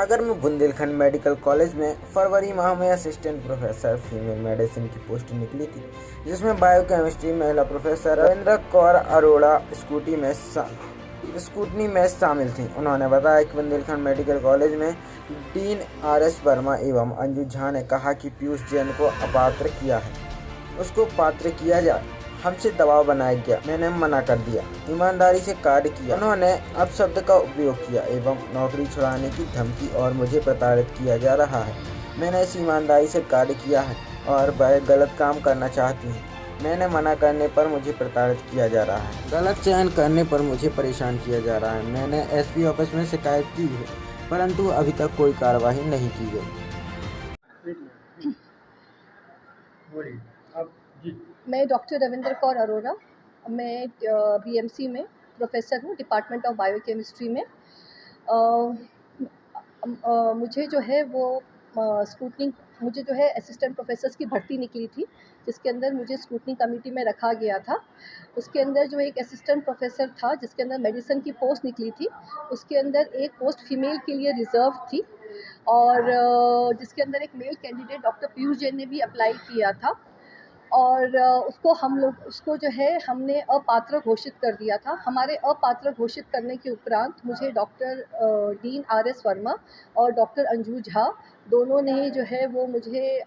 सागर में Bundelkhand medical college में फरवरी माह में असिस्टेंट प्रोफेसर फीमेल मेडिसिन की पोस्ट निकली थी, जिसमें बायोकेमिस्ट्री महिला प्रोफेसर रविंद्र कौर अरोड़ा स्कूटनी में शामिल थी। उन्होंने बताया कि बुंदेलखंड मेडिकल कॉलेज में डीन RS वर्मा एवं अंजू झा ने कहा कि पीयूष जैन को अपात्र किया है, उसको पात्र किया जाए। हमसे दबाव बनाया गया, मैंने मना कर दिया, ईमानदारी से कार्य किया। उन्होंने अपशब्द का उपयोग किया एवं नौकरी छुड़ाने की धमकी और मुझे प्रताड़ित किया जा रहा है। मैंने इस ईमानदारी से कार्य किया है और वह गलत काम करना चाहती है। मैंने मना करने पर मुझे प्रताड़ित किया जा रहा है, गलत चयन करने पर मुझे परेशान किया जा रहा है। मैंने SP ऑफिस में शिकायत की है, परंतु अभी तक कोई कार्रवाई नहीं की गई। मैं डॉक्टर रविंद्र कौर अरोड़ा, मैं BMC में प्रोफेसर हूँ, डिपार्टमेंट ऑफ बायोकेमिस्ट्री में। मुझे जो है वो मुझे जो है असिस्टेंट प्रोफेसर्स की भर्ती निकली थी, जिसके अंदर मुझे स्क्रूटनी कमेटी में रखा गया था। उसके अंदर जो एक असिस्टेंट प्रोफेसर था, जिसके अंदर मेडिसिन की पोस्ट निकली थी, उसके अंदर एक पोस्ट फीमेल के लिए रिजर्व थी और जिसके अंदर एक male candidate doctor Piyush Jain ने भी अप्लाई किया था और उसको जो है हमने अपात्र घोषित कर दिया था। हमारे अपात्र घोषित करने के उपरांत मुझे डॉक्टर डीन RS वर्मा और डॉक्टर अंजू झा दोनों ने जो है वो मुझे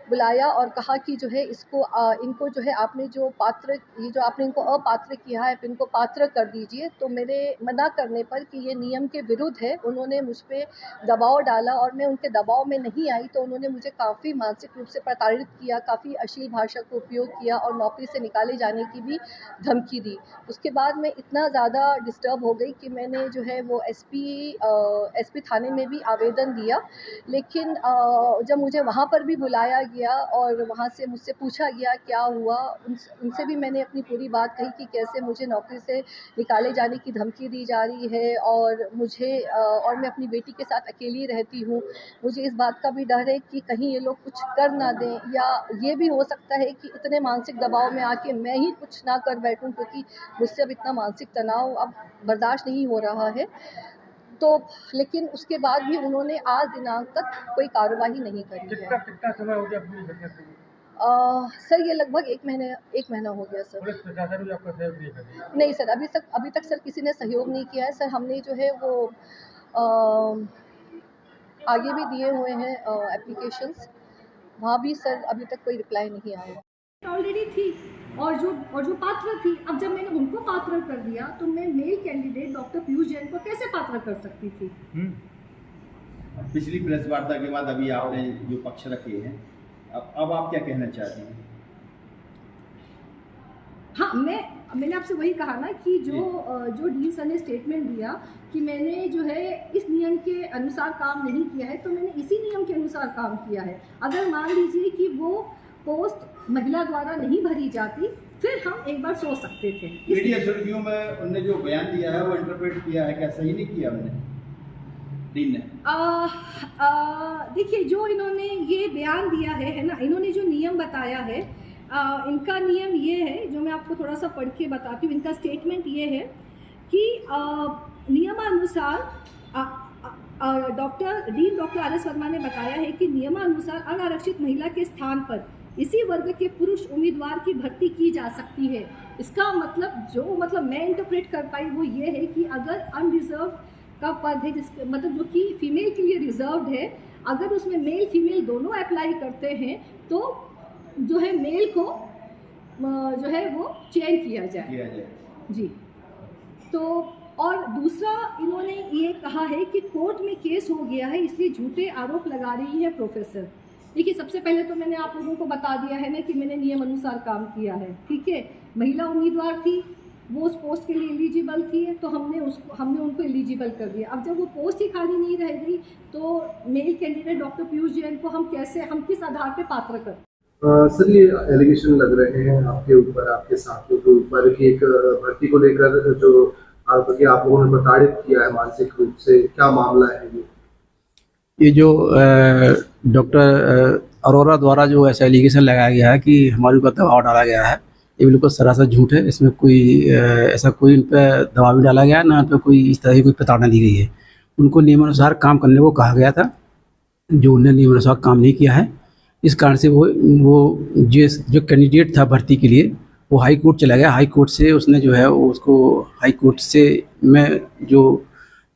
बुलाया और कहा कि जो है इनको जो है आपने इनको अपात्र किया है, इनको पात्र कर दीजिए। तो मेरे मना करने पर कि ये नियम के विरुद्ध है, उन्होंने मुझ पे दबाव डाला और मैं उनके दबाव में नहीं आई। तो उन्होंने मुझे काफ़ी मानसिक रूप से प्रताड़ित किया, काफ़ी अश्लील भाषा का उपयोग किया और नौकरी से निकाले जाने की भी धमकी दी। उसके बाद मैं इतना ज़्यादा डिस्टर्ब हो गई कि मैंने जो है वो SP थाने में भी आवेदन दिया। लेकिन जब मुझे वहाँ पर भी बुलाया गया और वहाँ से मुझसे पूछा गया क्या हुआ, उनसे भी मैंने अपनी पूरी बात कही कि कैसे मुझे नौकरी से निकाले जाने की धमकी दी जा रही है और मैं अपनी बेटी के साथ अकेली रहती हूँ। मुझे इस बात का भी डर है कि कहीं ये लोग कुछ कर ना दें, या ये भी हो सकता है कि इतने मानसिक दबाव में आके मैं ही कुछ ना कर बैठूँ, क्योंकि मुझसे अब इतना मानसिक तनाव अब बर्दाश्त नहीं हो रहा है। तो लेकिन उसके बाद भी उन्होंने आज दिनांक तक कोई कार्रवाई नहीं करी है। कितना समय हो गया अपनी घटना से? सर ये लगभग एक महीना हो गया सर। पुलिस प्रशासन भी आपका सहयोग नहीं कर रही? नहीं सर, अभी तक सर किसी ने सहयोग नहीं किया है सर। हमने जो है वो आगे भी दिए हुए हैं एप्लीकेशंस, वहाँ भी सर अभी तक कोई रिप्लाई नहीं आया। ऑलरेडी थी और जो पात्र थी, अब जब मैंने उनको पात्र कर दिया तो मैं male candidate doctor Piyush Jain को कैसे पात्र कर सकती थी? पिछली प्रेस वार्ता के बाद अभी आपने जो पक्ष रखे हैं, अब आप क्या कहना चाहती हैं? हाँ, मैंने आपसे वही कहा ना कि जो डीन सर ने स्टेटमेंट दिया कि मैंने जो है इस नियम के अनुसार काम नहीं किया है, तो मैंने इसी नियम के अनुसार काम किया है। अगर मान लीजिए कि वो पोस्ट महिला द्वारा नहीं भरी जाती, फिर हम एक बार सोच सकते थे। मीडिया सुर्खियों में उन्होंने जो बयान दिया है वो इंटरप्रेट किया है, क्या सही नहीं किया उन्होंने? डीन ने देखिए, जो इन्होंने ये बयान दिया है ना, इन्होंने जो नियम बताया है, इनका नियम ये है, जो मैं आपको थोड़ा सा पढ़ के बताती हूँ। इनका स्टेटमेंट ये है कि नियमानुसार डॉक्टर RS वर्मा ने बताया है कि नियमानुसार अनारक्षित महिला के स्थान पर इसी वर्ग के पुरुष उम्मीदवार की भर्ती की जा सकती है। इसका मतलब मैं इंटरप्रेट कर पाई वो ये है कि अगर अनरिजर्व का पद है, जिसके मतलब जो कि फीमेल के लिए रिजर्व्ड है, अगर उसमें मेल फीमेल दोनों अप्लाई करते हैं तो जो है मेल को जो है वो चयन किया जाए जी। तो और दूसरा इन्होंने ये कहा है कि कोर्ट में केस हो गया है, इसलिए झूठे आरोप लगा रही है प्रोफेसर। देखिए, सबसे पहले तो मैंने आप लोगों को बता दिया है ना कि मैंने नियम अनुसार काम किया है, ठीक है। महिला उम्मीदवार थी, वो उस पोस्ट के लिए एलिजिबल थी, तो हमने उनको एलिजिबल कर दिया। अब जब वो पोस्ट ही खाली नहीं रह गई तो male candidate doctor Piyush Jain को हम किस आधार पे पात्र कर? सर, ये एलिगेशन लग रहे हैं आपके ऊपर, आपके साथियों के ऊपर कि एक भर्ती को लेकर जो आप लोगों ने प्रताड़ित किया है मानसिक रूप से, क्या मामला है ये जो डॉक्टर अरोड़ा द्वारा जो ऐसा एलिगेशन लगाया गया है कि हमारे ऊपर दबाव डाला गया है, ये बिल्कुल सरासर झूठ है। इसमें कोई ऐसा कोई इन पर दबाव भी डाला गया है, ना इन पर कोई इस तरह की कोई प्रताड़ना दी गई है। उनको नियमानुसार काम करने को कहा गया था, जो उन्होंने नियमानुसार काम नहीं किया है। इस कारण से वो जो कैंडिडेट था भर्ती के लिए वो हाई कोर्ट चला गया। हाई कोर्ट से उसने जो है वो उसको हाई कोर्ट से में जो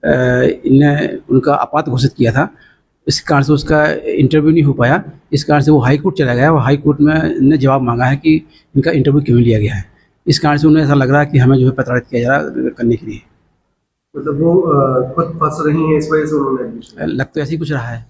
इन्हें उनका आपात घोषित किया था, इस कारण से उसका इंटरव्यू नहीं हो पाया। इस कारण से वो हाई कोर्ट चला गया और हाई कोर्ट में ने जवाब मांगा है कि इनका इंटरव्यू क्यों नहीं लिया गया है। इस कारण से उन्हें ऐसा लग रहा है कि हमें जो है प्रताड़ित किया जा रहा करने के लिए। मतलब वो खुद फंस रही हैं, इस वजह से उन्होंने एडमिशन लग तो ऐसे ही कुछ रहा है।